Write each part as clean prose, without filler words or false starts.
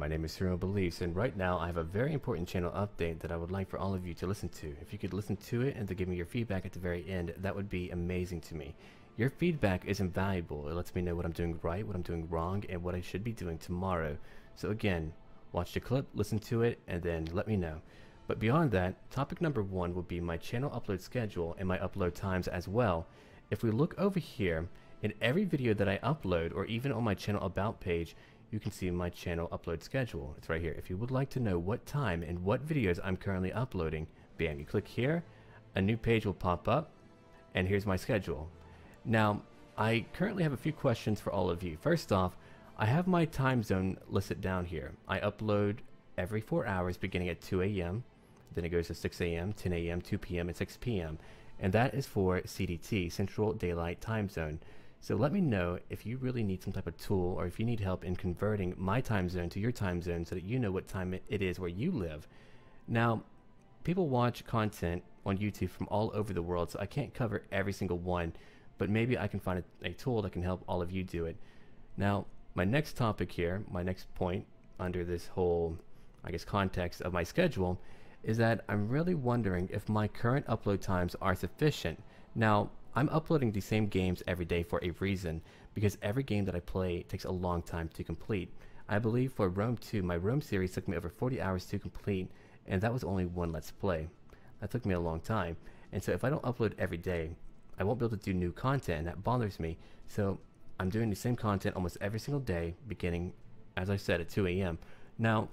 My name is SurrealBeliefs, and right now I have a very important channel update that I would like for all of you to listen to. If you could listen to it and to give me your feedback at the very end, that would be amazing to me. Your feedback is invaluable. It lets me know what I'm doing right, what I'm doing wrong, and what I should be doing tomorrow. So again, watch the clip, listen to it, and then let me know. But beyond that, topic number 1 will be my channel upload schedule and my upload times as well. If we look over here, in every video that I upload, or even on my channel about page, you can see my channel upload schedule. It's right here. If you would like to know what time and what videos I'm currently uploading, bam, you click here, a new page will pop up, and here's my schedule. Now, I currently have a few questions for all of you. First off, I have my time zone listed down here. I upload every 4 hours beginning at 2 a.m., then it goes to 6 a.m., 10 a.m., 2 p.m., and 6 p.m. And that is for CDT, Central Daylight Time Zone. So let me know if you really need some type of tool, or if you need help in converting my time zone to your time zone so that you know what time it is where you live. Now, people watch content on YouTube from all over the world, so I can't cover every single one, but maybe I can find a tool that can help all of you do it. Now, my next topic here, my next point under this whole, I guess, context of my schedule is that I'm really wondering if my current upload times are sufficient. Now, I'm uploading the same games every day for a reason, because every game that I play takes a long time to complete. I believe for Rome 2, my Rome series took me over 40 hours to complete, and that was only one Let's Play. That took me a long time, and so if I don't upload every day, I won't be able to do new content, and that bothers me. So I'm doing the same content almost every single day, beginning, as I said, at 2 a.m. Now,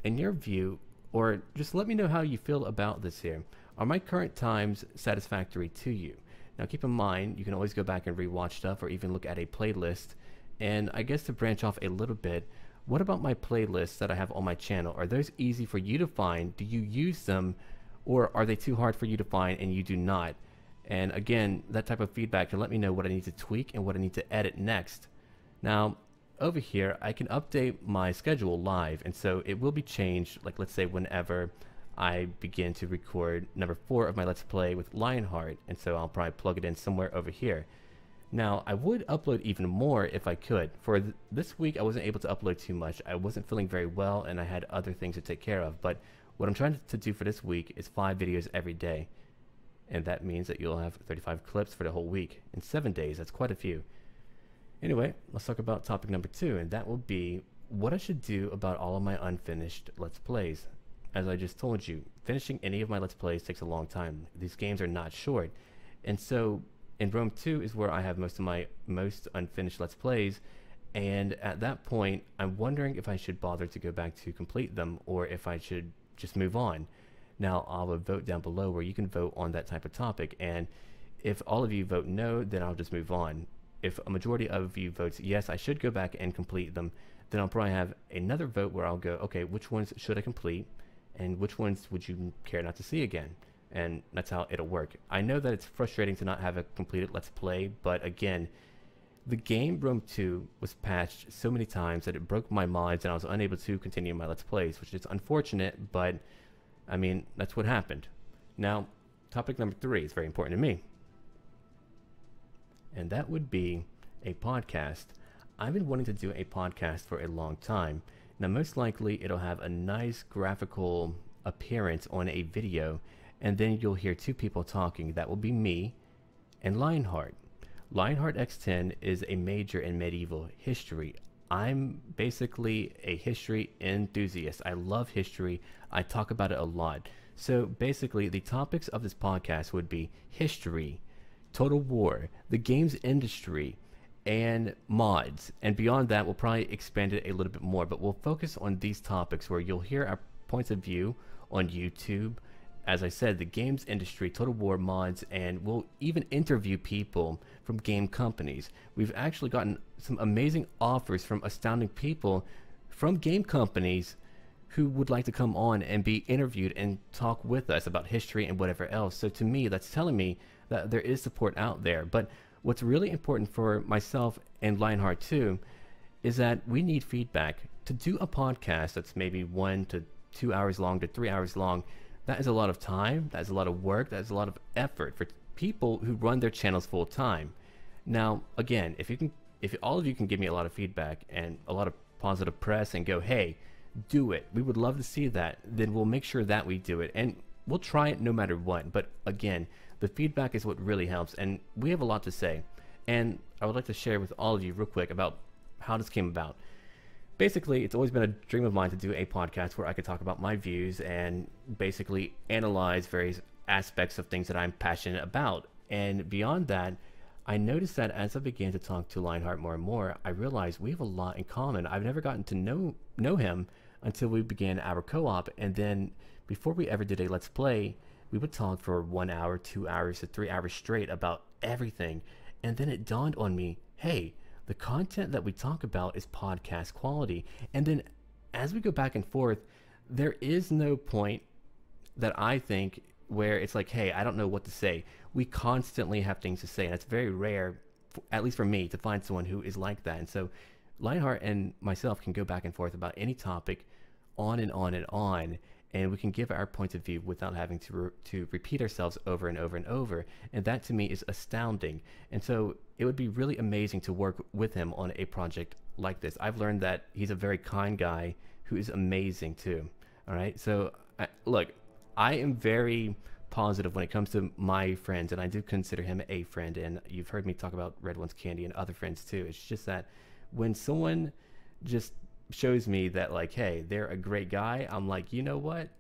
in your view, or just let me know how you feel about this here, are my current times satisfactory to you? Now keep in mind, you can always go back and rewatch stuff, or even look at a playlist. And I guess to branch off a little bit, what about my playlists that I have on my channel? Are those easy for you to find? Do you use them? Or are they too hard for you to find and you do not? And again, that type of feedback can let me know what I need to tweak and what I need to edit next. Now, over here, I can update my schedule live, and so it will be changed, like let's say whenever I begin to record number 4 of my Let's Play with Lionheart, and so I'll probably plug it in somewhere over here. Now, I would upload even more if I could. For this week, I wasn't able to upload too much. I wasn't feeling very well, and I had other things to take care of. But what I'm trying to do for this week is 5 videos every day, and that means that you'll have 35 clips for the whole week. In 7 days, that's quite a few. Anyway, let's talk about topic number 2, and that will be what I should do about all of my unfinished Let's Plays. As I just told you, finishing any of my Let's Plays takes a long time. These games are not short. And so in Rome 2 is where I have most of my unfinished Let's Plays, and at that point I'm wondering if I should bother to go back to complete them, or if I should just move on. Now I'll vote down below where you can vote on that type of topic, and if all of you vote no, then I'll just move on. If a majority of you votes yes, I should go back and complete them, then I'll probably have another vote where I'll go, okay, which ones should I complete? And which ones would you care not to see again? And that's how it'll work. I know that it's frustrating to not have a completed Let's Play, but again, the game Rome 2 was patched so many times that it broke my mods, and I was unable to continue my Let's Plays, which is unfortunate, but I mean, that's what happened. Now, topic number 3 is very important to me, and that would be a podcast. I've been wanting to do a podcast for a long time. Now, most likely it'll have a nice graphical appearance on a video, and then you'll hear 2 people talking. That will be me and Lionheart. Lionheart X10 is a major in medieval history. I'm basically a history enthusiast. I love history. I talk about it a lot. So basically, the topics of this podcast would be history, Total War, the games industry, and mods, and beyond that we'll probably expand it a little bit more, but we'll focus on these topics where you'll hear our points of view on YouTube, as I said, the games industry, Total War, mods, and we'll even interview people from game companies. We've actually gotten some amazing offers from astounding people from game companies who would like to come on and be interviewed and talk with us about history and whatever else. So to me, that's telling me that there is support out there. But what's really important for myself and Lionheart too is that we need feedback. To do a podcast that's maybe 1 to 2 hours long to 3 hours long, that is a lot of time, that is a lot of work, that is a lot of effort for people who run their channels full time. Now, again, if all of you can give me a lot of feedback and a lot of positive press and go, hey, do it. We would love to see that. Then we'll make sure that we do it. And we'll try it no matter what. But again, the feedback is what really helps. And we have a lot to say. And I would like to share with all of you real quick about how this came about. Basically, it's always been a dream of mine to do a podcast where I could talk about my views and basically analyze various aspects of things that I'm passionate about. And beyond that, I noticed that as I began to talk to Lionheart more and more, I realized we have a lot in common. I've never gotten to know him until we began our co-op, and then before we ever did a Let's Play, we would talk for 1 hour, 2 hours to 3 hours straight about everything. And then it dawned on me, hey, the content that we talk about is podcast quality. And then as we go back and forth, there is no point that I think where it's like, hey, I don't know what to say. We constantly have things to say, and it's very rare, at least for me, to find someone who is like that. And so Lionheart and myself can go back and forth about any topic on and on and on, and we can give our points of view without having to repeat ourselves over and over and over. And that to me is astounding. And so it would be really amazing to work with him on a project like this. I've learned that he's a very kind guy who is amazing too. All right. So look, I am very positive when it comes to my friends, and I do consider him a friend. And you've heard me talk about Red One's Candy and other friends too. It's just that when someone just shows me that, like, hey, they're a great guy, I'm like, you know what,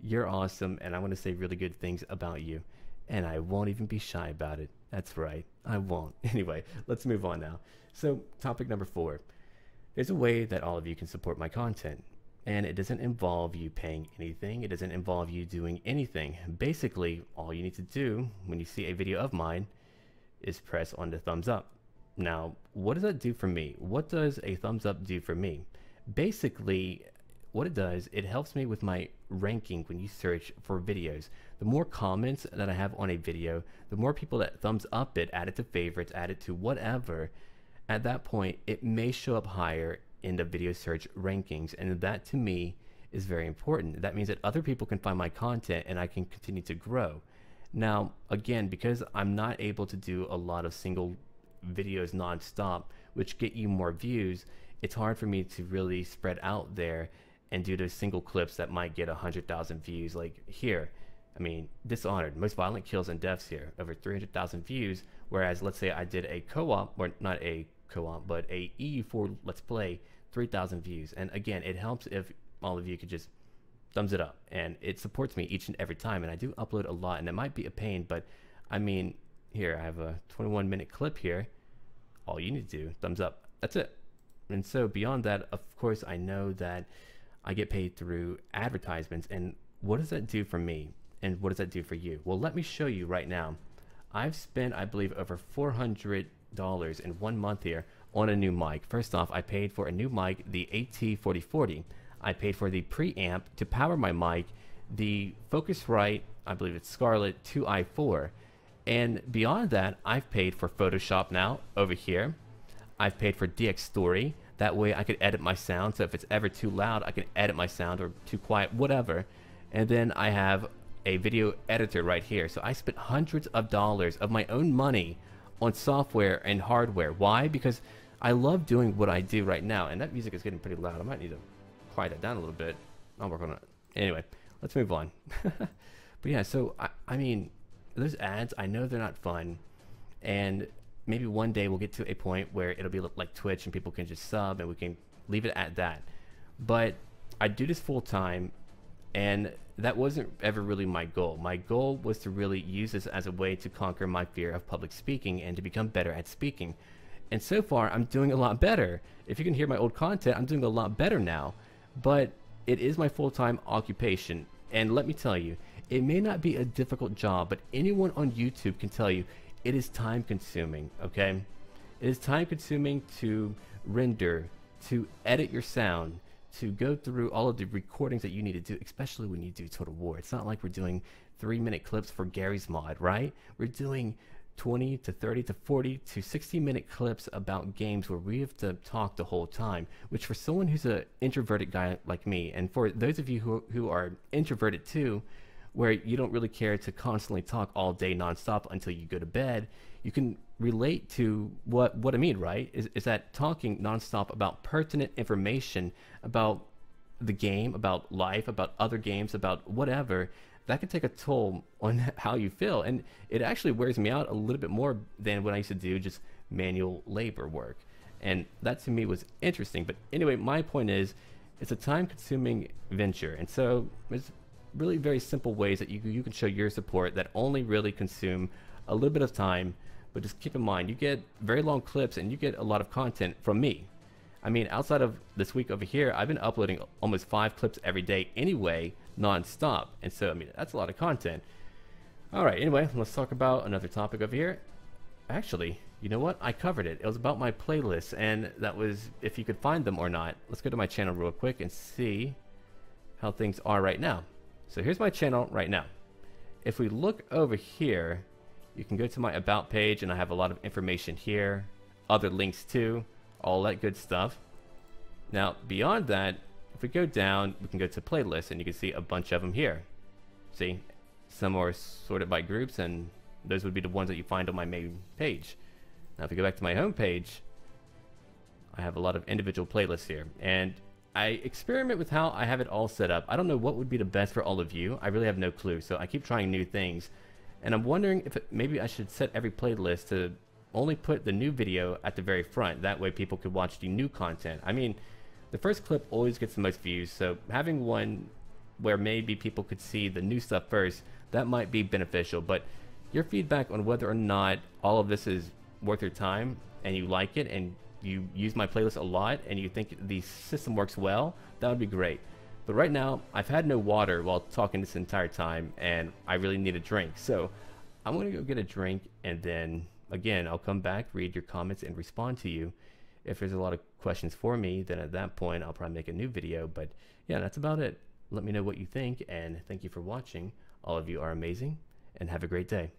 you're awesome, and I want to say really good things about you, and I won't even be shy about it. That's right, I won't. Anyway, let's move on now. So topic number 4, there's a way that all of you can support my content, and it doesn't involve you paying anything. It doesn't involve you doing anything. Basically, all you need to do when you see a video of mine is press on the thumbs up. Now, what does that do for me? What does a thumbs up do for me? Basically, what it does, it helps me with my ranking when you search for videos. The more comments that I have on a video, the more people that thumbs up it, add it to favorites, add it to whatever, at that point, it may show up higher in the video search rankings. And that to me is very important. That means that other people can find my content and I can continue to grow. Now, again, because I'm not able to do a lot of single videos non-stop, which get you more views, it's hard for me to really spread out there and do those single clips that might get 100,000 views. Like here, I mean, Dishonored, most violent kills and deaths here, over 300,000 views. Whereas let's say I did a co-op, or not a co-op, but a EU4 Let's Play, 3,000 views. And again, it helps if all of you could just thumbs it up, and it supports me each and every time. And I do upload a lot, and it might be a pain, but I mean, here I have a 21-minute clip here. All you need to do, thumbs up, that's it. And so beyond that, of course, I know that I get paid through advertisements. And what does that do for me? And what does that do for you? Well, let me show you right now. I've spent, I believe, over $400 in 1 month here on a new mic. First off, I paid for a new mic, the AT4040. I paid for the preamp to power my mic, the Focusrite, I believe it's Scarlett 2i4. And beyond that, I've paid for Photoshop now over here. I've paid for DX Story. That way I could edit my sound. So if it's ever too loud, I can edit my sound, or too quiet, whatever. And then I have a video editor right here. So I spent hundreds of dollars of my own money on software and hardware. Why? Because I love doing what I do right now. And that music is getting pretty loud. I might need to quiet it down a little bit. I'll work on it. Anyway, let's move on. But yeah, so I mean, those ads, I know they're not fun. And maybe one day we'll get to a point where it'll be like Twitch and people can just sub and we can leave it at that. But I do this full time, and that wasn't ever really my goal. My goal was to really use this as a way to conquer my fear of public speaking and to become better at speaking. And so far, I'm doing a lot better. If you can hear my old content, I'm doing a lot better now. But it is my full-time occupation. And let me tell you, it may not be a difficult job, but anyone on YouTube can tell you it is time consuming, okay? It is time consuming to render, to edit your sound, to go through all of the recordings that you need to do, especially when you do Total War. It's not like we're doing 3-minute clips for Gary's Mod, right? We're doing 20 to 30 to 40 to 60-minute clips about games where we have to talk the whole time, which for someone who's an introverted guy like me, and for those of you who are introverted too, where you don't really care to constantly talk all day nonstop until you go to bed, you can relate to what I mean, right? Is that talking nonstop about pertinent information, about the game, about life, about other games, about whatever, that can take a toll on how you feel. And it actually wears me out a little bit more than when I used to do just manual labor work. And that to me was interesting. But anyway, my point is, it's a time-consuming venture. And so there's really very simple ways that you can show your support that only really consume a little bit of time. But just keep in mind, you get very long clips and you get a lot of content from me. I mean, outside of this week over here, I've been uploading almost 5 clips every day anyway, non-stop. And so, I mean, that's a lot of content. All right, anyway, let's talk about another topic over here. Actually, you know what? I covered it. It was about my playlists, and that was if you could find them or not. Let's go to my channel real quick and see how things are right now. So here's my channel right now. If we look over here, you can go to my About page, and I have a lot of information here, other links too, all that good stuff. Now, beyond that, if we go down, we can go to playlists, and you can see a bunch of them here. See, some are sorted by groups, and those would be the ones that you find on my main page. Now, if we go back to my home page, I have a lot of individual playlists here, and I experiment with how I have it all set up. I don't know what would be the best for all of you. I really have no clue, so I keep trying new things. And I'm wondering if maybe I should set every playlist to only put the new video at the very front. That way people could watch the new content. I mean, the first clip always gets the most views, so having one where maybe people could see the new stuff first, that might be beneficial. But your feedback on whether or not all of this is worth your time and you like it and you use my playlist a lot and you think the system works well, that would be great. But right now, I've had no water while talking this entire time, and I really need a drink. So I'm going to go get a drink, and then, again, I'll come back, read your comments, and respond to you. If there's a lot of questions for me, then at that point, I'll probably make a new video. But yeah, that's about it. Let me know what you think, and thank you for watching. All of you are amazing, and have a great day.